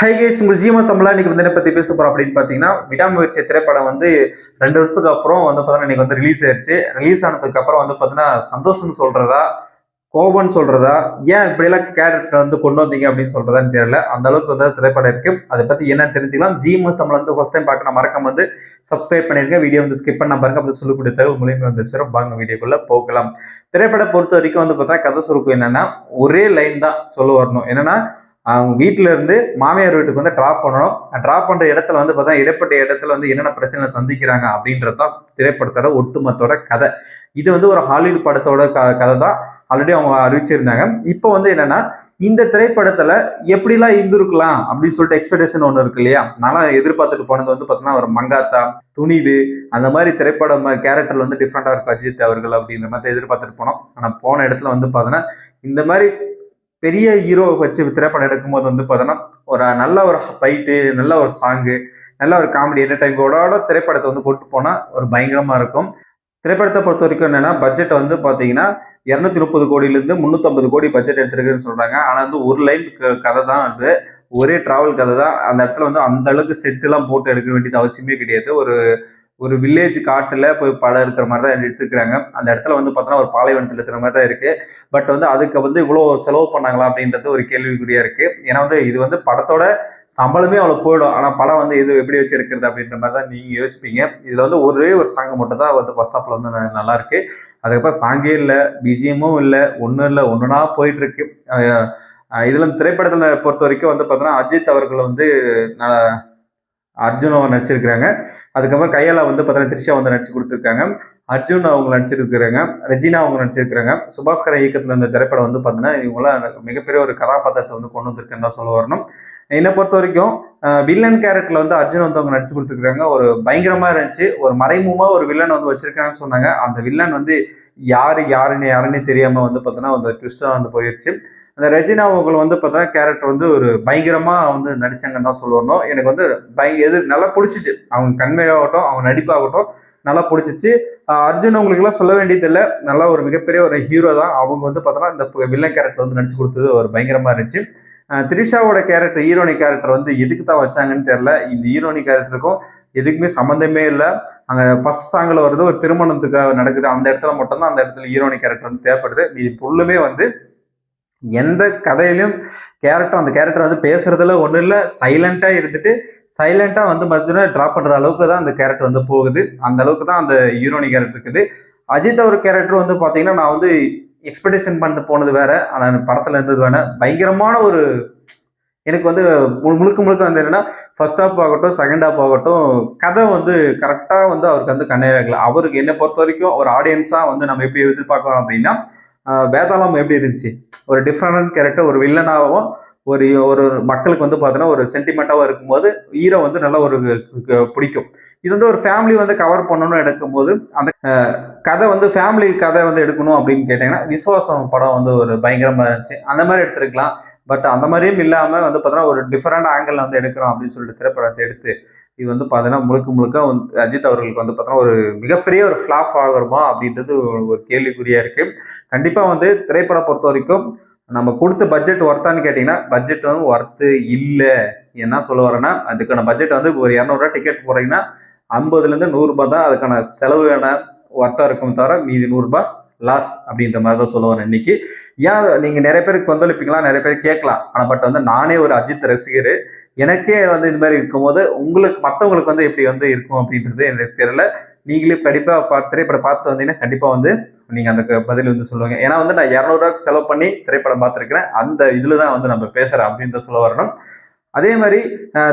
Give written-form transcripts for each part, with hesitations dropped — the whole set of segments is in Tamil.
ஹை கேஸ் உங்கள் ஜீவன் தமிழா இன்னைக்கு வந்து என்ன பத்தி பேச போறோம் அப்படின்னு பாத்தீங்கன்னா, விடாமுயற்சி திரைப்படம் வந்து 2 வருஷத்துக்கு அப்புறம் வந்து பாத்தீங்கன்னா இன்னைக்கு வந்து ரிலீஸ் ஆயிருச்சு. ரிலீஸ் ஆனதுக்கு அப்புறம் வந்து பாத்தீங்கன்னா சந்தோஷம்னு சொல்றதா, கோபம்னு சொல்றதா, ஏன் இப்படி எல்லாம் கேரக்டர் வந்து கொண்டு வந்தீங்க அப்படின்னு சொல்றதான்னு தெரியல. அந்த அளவுக்கு வந்து திரைப்படம் இருக்கு. அதை பத்தி என்னன்னு தெரிஞ்சுக்கலாம். ஜீவன் தமிழ் வந்து ஃபர்ஸ்ட் டைம் பார்க்க மறக்காம வந்து சப்ஸ்கிரைப் பண்ணிருங்க. வீடியோ வந்து ஸ்கிப் பண்ண பாருங்க. அப்படி சொல்லக்கூடிய தகவல் மூலியமா வந்து சிறப்பு வாங்க வீடியோக்குள்ள போகலாம். திரைப்படம் பொறுத்த வரைக்கும் வந்து பார்த்தா கதை சுருக்கம் என்னன்னா, ஒரே லைன் தான் சொல்ல வரணும். என்னன்னா, அவங்க வீட்டுல இருந்து மாமியார் வீட்டுக்கு வந்து டிராப் பண்ணணும். டிராப் பண்ற இடத்துல வந்து பார்த்தா இடைப்பட்ட இடத்துல வந்து என்னென்ன பிரச்சனை சந்திக்கிறாங்க அப்படின்றதுதான் திரைப்படத்தோட ஒட்டுமொத்தோட கதை. இது வந்து ஒரு ஹாலிவுட் படத்தோட கதை தான். ஆல்ரெடி அவங்க அறிவிச்சிருந்தாங்க. இப்போ வந்து என்னன்னா, இந்த திரைப்படத்துல எப்படிலாம் இருந்திருக்கலாம் அப்படின்னு சொல்லிட்டு எக்ஸ்பெக்டேஷன் ஒன்று இருக்கு இல்லையா. நல்லா எதிர்பார்த்துட்டு போனது வந்து பார்த்தீங்கன்னா ஒரு மங்காத்தா, துணிவு, அந்த மாதிரி திரைப்படம் கேரக்டர் வந்து டிஃப்ரெண்டா இருக்கும் அஜித் அவர்கள் அப்படின்ற மாதிரி எதிர்பார்த்துட்டு போனோம். ஆனா போன இடத்துல வந்து பார்த்தீங்கன்னா இந்த மாதிரி பெரிய ஹீரோ வச்சு திரைப்படம் எடுக்கும்போது வந்து பார்த்தோன்னா ஒரு நல்ல ஒரு ஃபைட்டு, நல்ல ஒரு சாங்கு, நல்ல ஒரு காமெடி என்டர்டைன்மெண்டோட திரைப்படத்தை வந்து கொண்டு போனா ஒரு பயங்கரமா இருக்கும். திரைப்படத்தை பொறுத்த வரைக்கும் என்னன்னா, பட்ஜெட் வந்து பாத்தீங்கன்னா 230 கோடியிலிருந்து 350 கோடி பட்ஜெட் எடுத்திருக்குன்னு சொல்றாங்க. ஆனா வந்து ஒரு லைன் கதை தான் அது. ஒரே டிராவல் கதை தான். அந்த இடத்துல வந்து அந்த அளவுக்கு செட் எல்லாம் போட்டு எடுக்க வேண்டியது அவசியமே கிடையாது. ஒரு ஒரு வில்லேஜ் காட்டுல போய் படம் இருக்கிற மாதிரி தான் எடுத்துக்கிறாங்க. அந்த இடத்துல வந்து பார்த்தோன்னா ஒரு பாலைவனத்தில் இருக்கிற மாதிரி தான் இருக்கு. பட் வந்து அதுக்கு வந்து இவ்வளோ செலவு பண்ணாங்களா அப்படின்றது ஒரு கேள்விக்குறியா இருக்கு. ஏன்னா வந்து இது வந்து படத்தோட சம்பளமே அவ்வளோ போயிடும். ஆனால் படம் வந்து இது எப்படி வச்சு எடுக்கிறது அப்படின்ற மாதிரி தான் நீங்க யோசிப்பீங்க. இதுல வந்து ஒரே ஒரு சாங் மட்டும் தான் வந்து ஃபர்ஸ்ட் ஆஃப்ல வந்து நல்லா இருக்கு. அதுக்கப்புறம் சாங்கே இல்லை, பிஜிஎம்மும் இல்லை, ஒன்றும் இல்லை, ஒன்றுனா போயிட்டு இருக்கு. இதுல திரைப்படத்துல பொறுத்த வரைக்கும் வந்து பார்த்தோன்னா அஜித் அவர்கள் வந்து அர்ஜுன் அவங்க நடிச்சிருக்கிறாங்க. அதுக்கப்புறம் கையால வந்து பார்த்தீங்கன்னா த்ரிஷா வந்து நடிச்சு கொடுத்துருக்காங்க. அர்ஜுன் அவங்க நடிச்சிருக்கிறாங்க. ரெஜினா அவங்க நடிச்சிருக்கிறாங்க. சுபாஸ்கர இயக்கத்தில் இந்த திரைப்படம் வந்து பார்த்தீங்கன்னா இவங்களாம் மிகப்பெரிய ஒரு கதாபாத்திரத்தை வந்து கொண்டு வந்திருக்குன்னு தான் சொல்ல வரணும். என்னை பொறுத்த வரைக்கும் வில்லன் கேரக்டர்ல வந்து அர்ஜுன் வந்து அவங்க நடிச்சு கொடுத்துருக்காங்க. ஒரு பயங்கரமா இருந்துச்சு. ஒரு மறைமுகமா ஒரு வில்லன் வந்து வச்சிருக்காங்கன்னு சொன்னாங்க. அந்த வில்லன் வந்து யாருன்னு தெரியாம வந்து பார்த்தோன்னா அந்த ட்விஸ்டா வந்து போயிடுச்சு. அந்த ரெஜினா அவங்க வந்து பார்த்தோன்னா கேரக்டர் வந்து ஒரு பயங்கரமா வந்து நடிச்சாங்கன்னு தான் சொல்லணும். எனக்கு வந்து எது நல்லா பிடிச்சிச்சு. அவங்க கண்மையாகட்டும், அவங்க நடிப்பாகட்டும் நல்லா பிடிச்சிச்சு. அர்ஜுன் அவங்களுக்கு எல்லாம் சொல்ல வேண்டியது இல்லை. நல்லா ஒரு மிகப்பெரிய ஒரு ஹீரோ தான். அவங்க வந்து பார்த்தோன்னா இந்த வில்லன் கேரக்டர் வந்து நடிச்சு கொடுத்தது ஒரு பயங்கரமா இருந்துச்சு. த்ரிஷாவோட கேரக்டர், ஹீரோனி கேரக்டர் வந்து எதுக்கு தான் வச்சாங்கன்னு தெரியல. இந்த ஹீரோனி கேரக்டருக்கும் எதுக்குமே சம்மந்தமே இல்லை. அங்க ஃபர்ஸ்ட் சாங்ல வருது ஒரு திருமணத்துக்காக நடக்குது. அந்த இடத்துல மட்டும்தான் அந்த இடத்துல ஹீரோனி கேரக்டர் வந்து தேவைப்படுது. இது ஃபுல்லுமே வந்து எந்த கதையிலும் அந்த கேரக்டர் வந்து பேசுறதுல ஒன்றும் இல்லை. சைலண்டா இருந்துட்டு சைலண்டா வந்து பார்த்தீங்கன்னா டிராப் பண்ற அளவுக்கு தான் அந்த கேரக்டர் வந்து போகுது. அந்த அளவுக்கு தான் அந்த ஹீரோனி கேரக்டர் இருக்குது. அஜித் அவர் கேரக்டர் வந்து பார்த்தீங்கன்னா நான் வந்து எக்ஸ்பெக்டேஷன் பண்ணிட்டு போனது வேற. ஆனால் படத்துல இருந்தது வேற. பயங்கரமான ஒரு எனக்கு வந்து முழுக்க முழுக்க வந்து என்னன்னா ஃபர்ஸ்ட் ஹாப் ஆகட்டும், செகண்ட் ஹாப் ஆகட்டும், கதை வந்து கரெக்டா வந்து அவருக்கு வந்து கண்ணே வைக்கல. அவருக்கு என்ன பொறுத்த வரைக்கும் ஒரு ஆடியன்ஸா வந்து நம்ம எப்படி எதிர்பார்க்கிறோம் அப்படின்னா, வேதாளம் எப்படி இருந்துச்சு, ஒரு டிஃப்ரெண்ட் கேரக்டர், ஒரு வில்லனாகவும் ஒரு ஒரு மக்களுக்கு வந்து பார்த்தீங்கன்னா ஒரு சென்டிமெண்ட்டாகவும் இருக்கும்போது ஹீரோ வந்து நல்ல ஒரு பிடிக்கும். இது வந்து ஒரு ஃபேமிலி வந்து கவர் பண்ணணும்னு எடுக்கும்போது அந்த கதை வந்து ஃபேமிலி கதை வந்து எடுக்கணும் அப்படின்னு கேட்டீங்கன்னா விஸ்வாசம் படம் வந்து ஒரு பயங்கரமா இருந்துச்சு. அந்த மாதிரி எடுத்திருக்கலாம். பட் அந்த மாதிரியும் இல்லாம வந்து பார்த்தீங்கன்னா ஒரு டிஃபரெண்ட் ஆங்கிள் வந்து எடுக்கிறோம் அப்படின்னு சொல்லிட்டு திரைப்படத்தை எடுத்து இது வந்து பார்த்தீங்கன்னா முழுக்க முழுக்க வந்து அஜித் அவர்களுக்கு வந்து பார்த்தீங்கன்னா ஒரு மிகப்பெரிய ஒரு ஃபிளாப் ஆகுமா அப்படின்றது ஒரு கேள்விக்குறியா இருக்கு. கண்டிப்பா வந்து திரைப்படம் பொறுத்த வரைக்கும் நம்ம கொடுத்த பட்ஜெட் ஒர்த்தான்னு கேட்டீங்கன்னா பட்ஜெட் வந்து ஒர்த்து இல்லை. என்ன சொல்ல வரேன்னா அதுக்கான பட்ஜெட் வந்து ஒரு 200 டிக்கெட் போறீங்கன்னா 50லேருந்து 100 தான் அதுக்கான செலவு ஒர்த்தா இருக்கும் தவிர மீதி 100 லாஸ் அப்படின்ற மாதிரி தான் சொல்லுவார் இன்னைக்கு. ஏன் நீங்க நிறைய பேருக்கு கொந்தளிப்பீங்களா, நிறைய பேர் கேட்கலாம். ஆனா பட் வந்து நானே ஒரு அஜித் ரசிகர். எனக்கே வந்து இது மாதிரி இருக்கும்போது உங்களுக்கு மற்றவங்களுக்கு வந்து எப்படி வந்து இருக்கும் அப்படின்றது எனக்கு தெரியல. நீங்களே கண்டிப்பா திரைப்படம் பார்த்துட்டு வந்தீங்கன்னா கண்டிப்பா வந்து நீங்க அந்த பதில் வந்து சொல்லுவாங்க. ஏன்னா வந்து நான் 200 செலவு பண்ணி திரைப்படம் பார்த்துருக்கிறேன். அந்த இதுலதான் வந்து நம்ம பேசுறேன் அப்படின்னு சொல்ல வரணும். அதே மாதிரி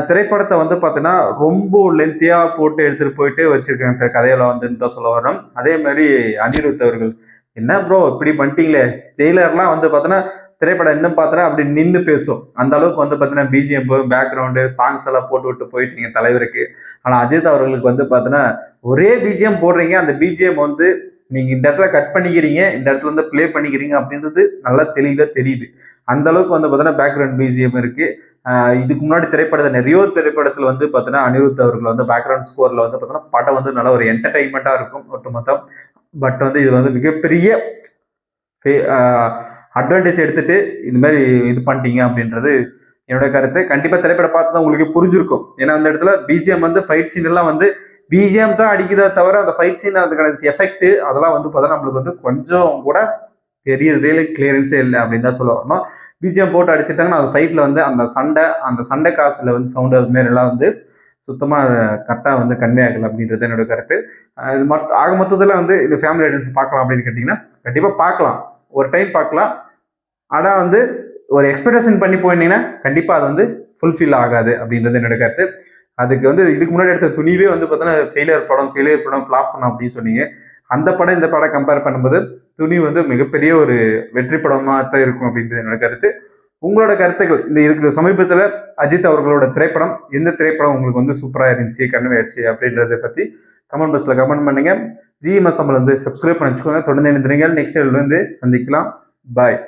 திரைப்படத்தை வந்து பார்த்தீங்கன்னா ரொம்ப லென்த்தியா போட்டு எடுத்துட்டு போயிட்டு வச்சிருக்காங்க கதையில வந்துன்னு தான் சொல்ல வரோம். அதே மாதிரி அனிருத் அவர்கள் என்ன ப்ரோ இப்படி பண்ணிட்டீங்களே, ஜெயிலர்லாம் வந்து பார்த்தோன்னா திரைப்படம் இன்னும் பார்த்தோன்னா அப்படி நின்று பேசும். அந்த அளவுக்கு வந்து பார்த்தீங்கன்னா பிஜிஎம் பேக்ரவுண்டு சாங்ஸ் எல்லாம் போட்டு விட்டு போயிட்டீங்க தலைவருக்கு. ஆனால் அஜித் அவர்களுக்கு வந்து பார்த்தோன்னா ஒரே பிஜிஎம் போடுறீங்க. அந்த பிஜிஎம் வந்து நீங்க இந்த இடத்துல கட் பண்ணிக்கிறீங்க, இந்த இடத்துல வந்து பிளே பண்ணிக்கிறீங்க அப்படின்றது நல்லா தெளிவா தெரியுது. அந்த அளவுக்கு வந்து பார்த்தீங்கன்னா பேக்ரவுண்ட் பிஜிஎம் இருக்கு. இதுக்கு முன்னாடி நிறைய திரைப்படத்துல வந்து பார்த்தீங்கன்னா அனிருத் அவர்கள் வந்து பேக்ரவுண்ட் ஸ்கோர்ல வந்து பார்த்தீங்கன்னா படம் வந்து நல்ல ஒரு என்டர்டைன்மெண்டா இருக்கும் ஒட்டுமொத்தம். பட் வந்து இது வந்து மிகப்பெரிய அட்வான்டேஜ் எடுத்துட்டு இந்த மாதிரி இது பண்ணிட்டீங்க அப்படின்றது என்னோட கருத்து. கண்டிப்பா திரைப்படம் பார்த்து தான் உங்களுக்கு புரிஞ்சிருக்கும். ஏன்னா அந்த இடத்துல பிஜிஎம் வந்து ஃபைட் சீன் எல்லாம் வந்து பிஜிஎம் தான் அடிக்குதா தவிர அந்த ஃபைட் சீன் அதுக்கான எஃபெக்ட் அதெல்லாம் வந்து பார்த்தா நம்மளுக்கு வந்து கொஞ்சம் கூட தெரியறதே இல்லை, கிளியரன்ஸே இல்லை அப்படின்னு தான் சொல்ல வரணும். பிஜிஎம் போட்டு அடிச்சிட்டாங்கன்னா அந்த ஃபைட்ல வந்து அந்த சண்டை காசுல வந்து சவுண்டு அது மாரி எல்லாம் வந்து சுத்தமாக கரெக்டாக வந்து கன்வே ஆகலை அப்படின்றது என்னோட கருத்து. இது ஆக மொத்தத்தில் வந்து இந்த ஃபேமிலி ஐடன்ஸ் பார்க்கலாம் அப்படின்னு கேட்டிங்கன்னா கண்டிப்பாக பார்க்கலாம், ஒரு டைம் பார்க்கலாம். ஆனால் வந்து ஒரு எக்ஸ்பெக்டேஷன் பண்ணி போயிருந்தீங்கன்னா கண்டிப்பாக அது வந்து ஃபுல்ஃபில் ஆகாது அப்படின்றது என்னோட கருத்து. அதுக்கு வந்து இதுக்கு முன்னாடி எடுத்த துணிவே வந்து பார்த்தோன்னா ஃபெயிலியர் படம் ஃப்ளாப் பண்ணோம் அப்படின்னு சொன்னீங்க. அந்த படம் இந்த படம் கம்பேர் பண்ணும்போது துணி வந்து மிகப்பெரிய ஒரு வெற்றி படமாக தான் இருக்கும் அப்படின்றது என்னோட கருத்து. உங்களோட கருத்துக்கள் இந்த இதுக்கு சமீபத்தில் அஜித் அவர்களோட திரைப்படம் எந்த திரைப்படம் உங்களுக்கு வந்து சூப்பராக இருந்துச்சு, கன்வே ஆச்சு அப்படின்றத பற்றி கமெண்ட் பாக்ஸில் கமெண்ட் பண்ணுங்க. ஜிஎம்எஸ் தமிழ் வந்து சப்ஸ்கிரைப் பண்ணி வச்சுக்கோங்க. தொடர்ந்து இணைந்திருங்கள். நெக்ஸ்ட் வீடியோல வந்து சந்திக்கலாம். பாய்.